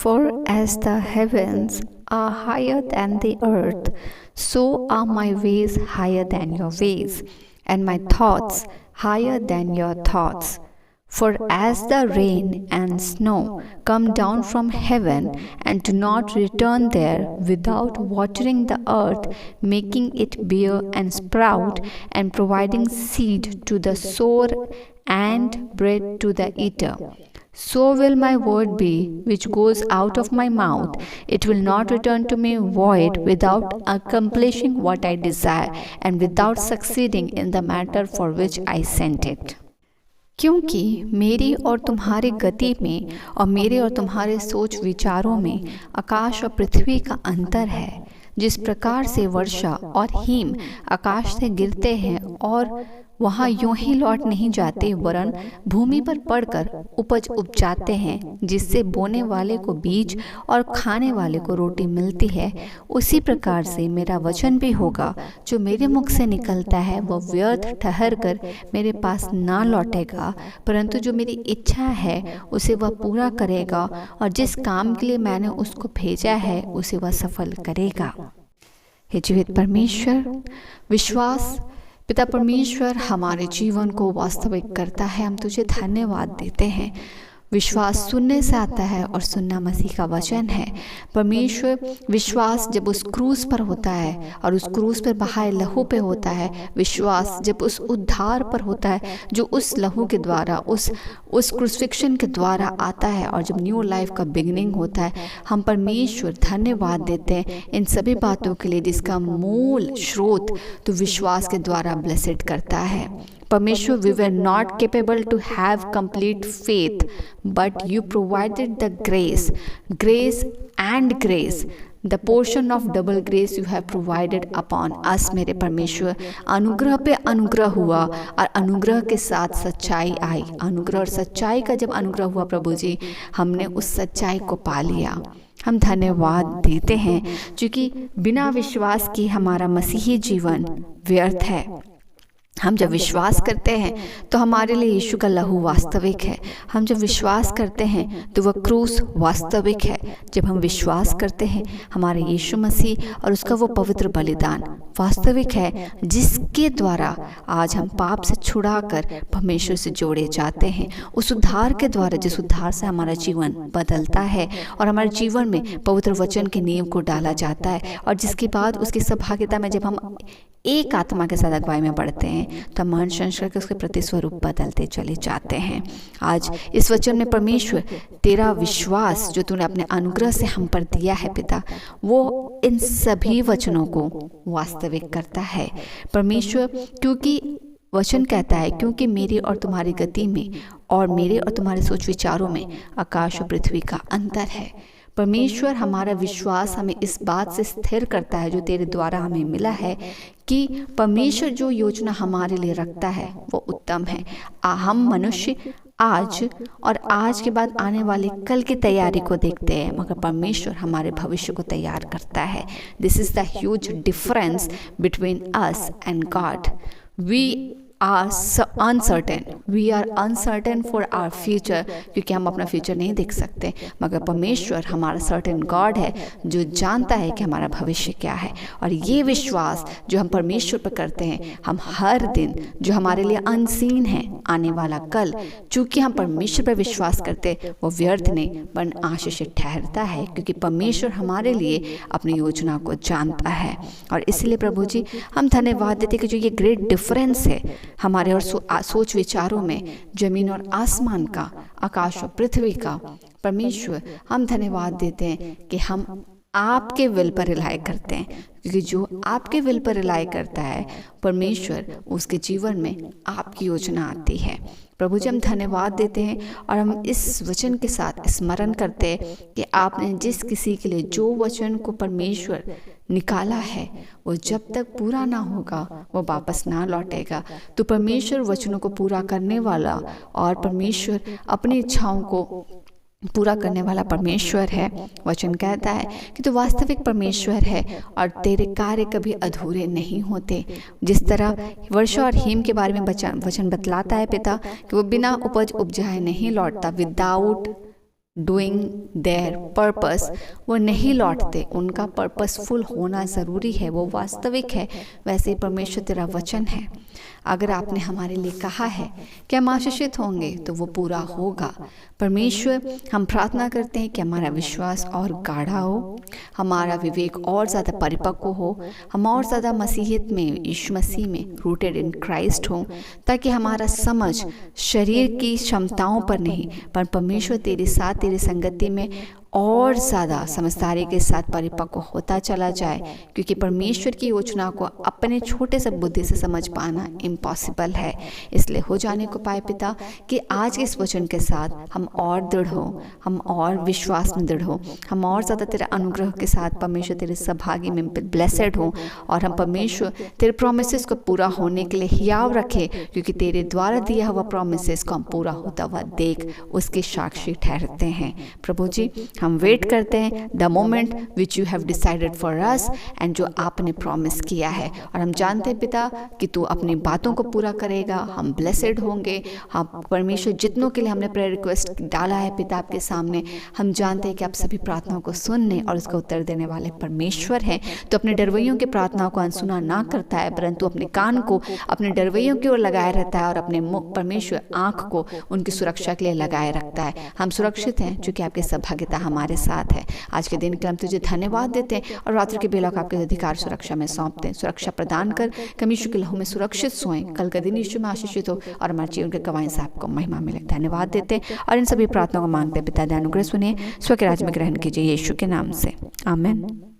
For as the heavens are higher than the earth, so are my ways higher than your ways, and my thoughts higher than your thoughts. For as the rain and snow come down from heaven and do not return there without watering the earth, making it bear and sprout, and providing seed to the sower and bread to the eater, so will my word be which goes out of my mouth. It will not return to me void, without accomplishing what I desire and without succeeding in the matter for which I sent it. क्योंकि मेरी और तुम्हारी गति में और मेरे और तुम्हारे सोच विचारों में आकाश और पृथ्वी का अंतर है। जिस प्रकार से वर्षा और हिम आकाश से गिरते हैं और वहाँ यूं ही लौट नहीं जाते, वरन भूमि पर पड़कर उपज उपजाते हैं, जिससे बोने वाले को बीज और खाने वाले को रोटी मिलती है, उसी प्रकार से मेरा वचन भी होगा जो मेरे मुख से निकलता है। वह व्यर्थ ठहर कर मेरे पास ना लौटेगा, परंतु जो मेरी इच्छा है उसे वह पूरा करेगा, और जिस काम के लिए मैंने उसको भेजा है उसे वह सफल करेगा। हे जीवित परमेश्वर, विश्वास पिता परमेश्वर हमारे जीवन को वास्तविक करता है। हम तुझे धन्यवाद देते हैं। विश्वास सुनने से आता है और सुनना मसीह का वचन है। परमेश्वर, विश्वास जब उस क्रूस पर होता है और उस क्रूस पर बहाए लहू पे होता है, विश्वास जब उस उद्धार पर होता है जो उस लहू के द्वारा, उस क्रूसिफिक्शन के द्वारा आता है, और जब न्यू लाइफ का बिगिनिंग होता है, हम परमेश्वर धन्यवाद देते हैं इन सभी बातों के लिए जिसका मूल स्रोत तो विश्वास के द्वारा ब्लेसेड करता है। परमेश्वर, we were not capable to have complete faith, but you provided the grace and grace, the portion of double grace you have provided upon us। मेरे परमेश्वर, अनुग्रह पे अनुग्रह हुआ और अनुग्रह के साथ सच्चाई आई। अनुग्रह और सच्चाई का जब अनुग्रह हुआ प्रभु जी, हमने उस सच्चाई को पा लिया। हम धन्यवाद देते हैं क्योंकि बिना विश्वास के हमारा मसीही जीवन व्यर्थ है। हम जब विश्वास करते हैं तो हमारे लिए यीशु का लहू वास्तविक है। हम जब विश्वास करते हैं तो वह क्रूस वास्तविक है। जब हम विश्वास करते हैं हमारे यीशु मसीह और उसका वो पवित्र बलिदान वास्तविक है, जिसके द्वारा आज हम पाप से छुड़ाकर परमेश्वर से जोड़े जाते हैं। उस उद्धार के द्वारा, जिस उद्धार से हमारा जीवन बदलता है और हमारे जीवन में पवित्र वचन के नियम को डाला जाता है, और जिसके बाद उसकी सहभागिता में जब हम एक आत्मा के साथ अगुवाई में बढ़ते हैं तो मन संस्कार के उसके प्रति स्वरूप बदलते चले जाते हैं। आज इस वचन में परमेश्वर, तेरा विश्वास जो तूने अपने अनुग्रह से हम पर दिया है पिता, वो इन सभी वचनों को वास्तविक करता है परमेश्वर। क्योंकि वचन कहता है, क्योंकि मेरी और तुम्हारी गति में और मेरे और तुम्हारे सोच विचारों में आकाश और पृथ्वी का अंतर है। परमेश्वर, हमारा विश्वास हमें इस बात से स्थिर करता है जो तेरे द्वारा हमें मिला है कि परमेश्वर जो योजना हमारे लिए रखता है वो उत्तम है। हम मनुष्य आज और आज के बाद आने वाले कल की तैयारी को देखते हैं, मगर परमेश्वर हमारे भविष्य को तैयार करता है। This is the huge difference between us and God. We are uncertain, we are uncertain for our future, क्योंकि हम अपना फ्यूचर नहीं देख सकते, मगर परमेश्वर हमारा सर्टेन गॉड है जो जानता है कि हमारा भविष्य क्या है। और ये विश्वास जो हम परमेश्वर पर करते हैं, हम हर दिन जो हमारे लिए अनसीन है, आने वाला कल, चूँकि हम परमेश्वर पर विश्वास करते, वो व्यर्थ नहीं पर आशीषित ठहरता है, क्योंकि परमेश्वर हमारे लिए अपनी योजना को जानता है। और इसलिए प्रभु जी, हम धन्यवाद देते कि जो ये ग्रेट डिफरेंस है हमारे और सोच विचारों में, जमीन और आसमान का, आकाश और पृथ्वी का, परमेश्वर हम धन्यवाद देते हैं कि हम आपके विल पर रिलाय करते हैं, क्योंकि जो आपके विल पर रिलाय करता है परमेश्वर, उसके जीवन में आपकी योजना आती है। प्रभु जी, हम धन्यवाद देते हैं और हम इस वचन के साथ स्मरण करते हैं कि आपने जिस किसी के लिए जो वचन को परमेश्वर निकाला है, वो जब तक पूरा ना होगा वो वापस ना लौटेगा। तो परमेश्वर वचनों को पूरा करने वाला और परमेश्वर अपनी इच्छाओं को पूरा करने वाला परमेश्वर है। वचन कहता है कि तू वास्तविक परमेश्वर है और तेरे कार्य कभी अधूरे नहीं होते। जिस तरह वर्षा और हिम के बारे में वचन बतलाता है पिता कि वो बिना उपज उपजाए नहीं लौटता, विदाउट डूइंग देयर पर्पस, वो नहीं लौटते। उनका पर्पसफुल होना ज़रूरी है, वो वास्तविक है। वैसे ही परमेश्वर तेरा वचन है, अगर आपने हमारे लिए कहा है कि हम आशीषित होंगे तो वो पूरा होगा। परमेश्वर, हम प्रार्थना करते हैं कि हमारा विश्वास और गाढ़ा हो, हमारा विवेक और ज़्यादा परिपक्व हो, हम और ज़्यादा मसीहियत में, यीशु मसीह में रूटेड इन क्राइस्ट हो, ताकि हमारा समझ शरीर की क्षमताओं पर नहीं पर परमेश्वर तेरे साथ, तेरी संगति में और ज़्यादा समझदारी के साथ परिपक्व होता चला जाए। क्योंकि परमेश्वर की योजना को अपने छोटे से बुद्धि से समझ पाना इम्पॉसिबल है। इसलिए हो जाने को पाए पिता कि आज इस वचन के साथ हम और दृढ़ हो, हम और विश्वास में दृढ़ हो, हम और ज़्यादा तेरे अनुग्रह के साथ परमेश्वर तेरे सहभागी में ब्लेसेड हो, और हम परमेश्वर तेरे प्रोमिसेस को पूरा होने के लिए हियाव रखें। क्योंकि तेरे द्वारा दिया हुआ प्रोमिसेस को हम पूरा होता हुआ देख उसके साक्षी ठहरते हैं। प्रभु जी, हम वेट करते हैं the moment which you have decided for us, and जो आपने प्रॉमिस किया है। और हम जानते हैं पिता कि तू अपनी बातों को पूरा करेगा, हम ब्लेसेड होंगे। हम परमेश्वर जितनों के लिए हमने प्रेयर रिक्वेस्ट डाला है पिता आपके सामने, हम जानते हैं कि आप सभी प्रार्थनाओं को सुनने और उसका उत्तर देने वाले परमेश्वर हैं। तो अपने डरवैयों की प्रार्थनाओं को अनसुना ना करता है, परंतु अपने कान को अपने डरवैयों की ओर लगाए रहता है और अपने परमेश्वर आँख को उनकी सुरक्षा के लिए लगाए रखता है। हम सुरक्षित हैं क्योंकि आपकी सौभाग्यता हमारे साथ है। आज के दिन के लिए हम तुझे धन्यवाद देते हैं और रात्रि के बेला को आपके अधिकार सुरक्षा में सौंपते हैं। सुरक्षा प्रदान कर, कमीशु के लहू में सुरक्षित सोएं, कल का दिन यीशु में आशीषित हो और हमारे जीवन के गवाही से आपको महिमा मिले। धन्यवाद देते हैं और इन सभी प्रार्थनाओं को मांगते हैं पिता, दया अनुग्रह सुनिए, स्व के राज्य में ग्रहण कीजिए, यीशु के नाम से, आमीन।